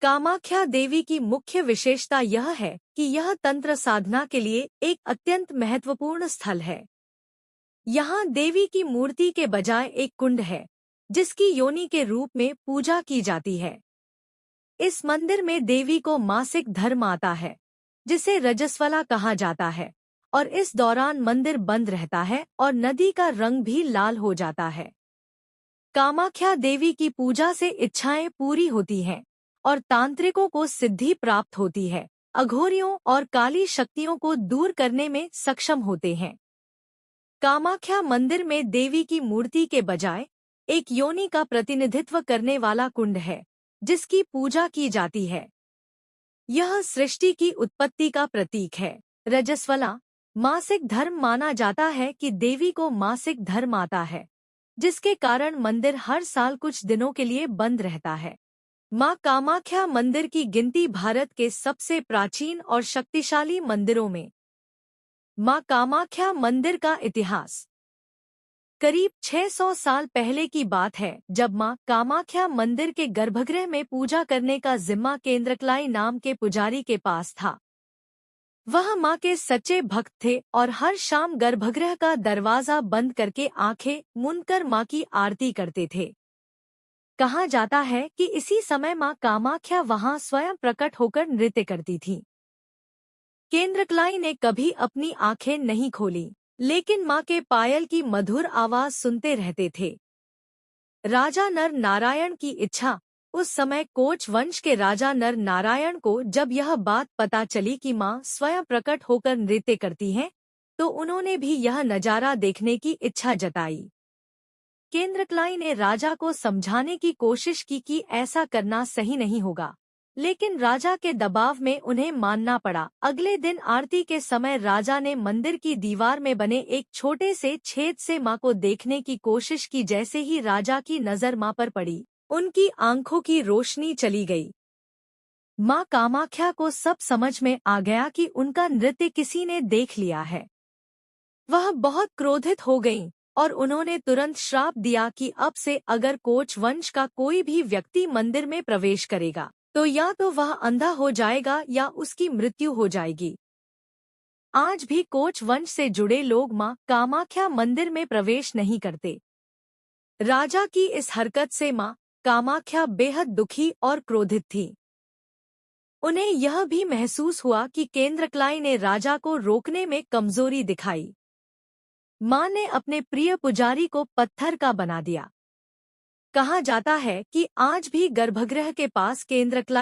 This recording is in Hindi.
कामाख्या देवी की मुख्य विशेषता यह है कि यह तंत्र साधना के लिए एक अत्यंत महत्वपूर्ण स्थल है। यहाँ देवी की मूर्ति के बजाय एक कुंड है, जिसकी योनि के रूप में पूजा की जाती है। इस मंदिर में देवी को मासिक धर्म आता है, जिसे रजस्वला कहा जाता है, और इस दौरान मंदिर बंद रहता है और नदी का रंग भी लाल हो जाता है। कामाख्या देवी की पूजा से इच्छाएं पूरी होती हैं और तांत्रिकों को सिद्धि प्राप्त होती है, अघोरियों और काली शक्तियों को दूर करने में सक्षम होते हैं। कामाख्या मंदिर में देवी की मूर्ति के बजाय एक योनि का प्रतिनिधित्व करने वाला कुंड है, जिसकी पूजा की जाती है। यह सृष्टि की उत्पत्ति का प्रतीक है। रजस्वला मासिक धर्म माना जाता है कि देवी को मासिक धर्म आता है, जिसके कारण मंदिर हर साल कुछ दिनों के लिए बंद रहता है। मां कामाख्या मंदिर की गिनती भारत के सबसे प्राचीन और शक्तिशाली मंदिरों में। मां कामाख्या मंदिर का इतिहास करीब 600 साल पहले की बात है, जब मां कामाख्या मंदिर के गर्भगृह में पूजा करने का जिम्मा केंद्रकलाई नाम के पुजारी के पास था। वह मां के सच्चे भक्त थे और हर शाम गर्भगृह का दरवाजा बंद करके आंखें मूंदकर मां की आरती करते थे। कहा जाता है कि इसी समय मां कामाख्या वहां स्वयं प्रकट होकर नृत्य करती थी। केंद्रकलाई ने कभी अपनी आंखें नहीं खोली, लेकिन मां के पायल की मधुर आवाज सुनते रहते थे। राजा नर नारायण की इच्छा। उस समय कोच वंश के राजा नर नारायण को जब यह बात पता चली कि मां स्वयं प्रकट होकर नृत्य करती हैं, तो उन्होंने भी यह नजारा देखने की इच्छा जताई। केंद्रकलाई ने राजा को समझाने की कोशिश की कि ऐसा करना सही नहीं होगा, लेकिन राजा के दबाव में उन्हें मानना पड़ा। अगले दिन आरती के समय राजा ने मंदिर की दीवार में बने एक छोटे से छेद से मां को देखने की कोशिश की। जैसे ही राजा की नजर मां पर पड़ी, उनकी आंखों की रोशनी चली गई। मां कामाख्या को सब समझ में आ गया कि उनका नृत्य किसी ने देख लिया है। वह बहुत क्रोधित हो गईं और उन्होंने तुरंत श्राप दिया कि अब से अगर कोच वंश का कोई भी व्यक्ति मंदिर में प्रवेश करेगा, तो या तो वह अंधा हो जाएगा या उसकी मृत्यु हो जाएगी। आज भी कोच वंश से जुड़े लोग मां कामाख्या मंदिर में प्रवेश नहीं करते। राजा की इस हरकत से मां कामाख्या बेहद दुखी और क्रोधित थी। उन्हें यह भी महसूस हुआ कि केंद्रकलाई ने राजा को रोकने में कमजोरी दिखाई। मां ने अपने प्रिय पुजारी को पत्थर का बना दिया। कहा जाता है कि आज भी गर्भगृह के पास केंद्रकलाई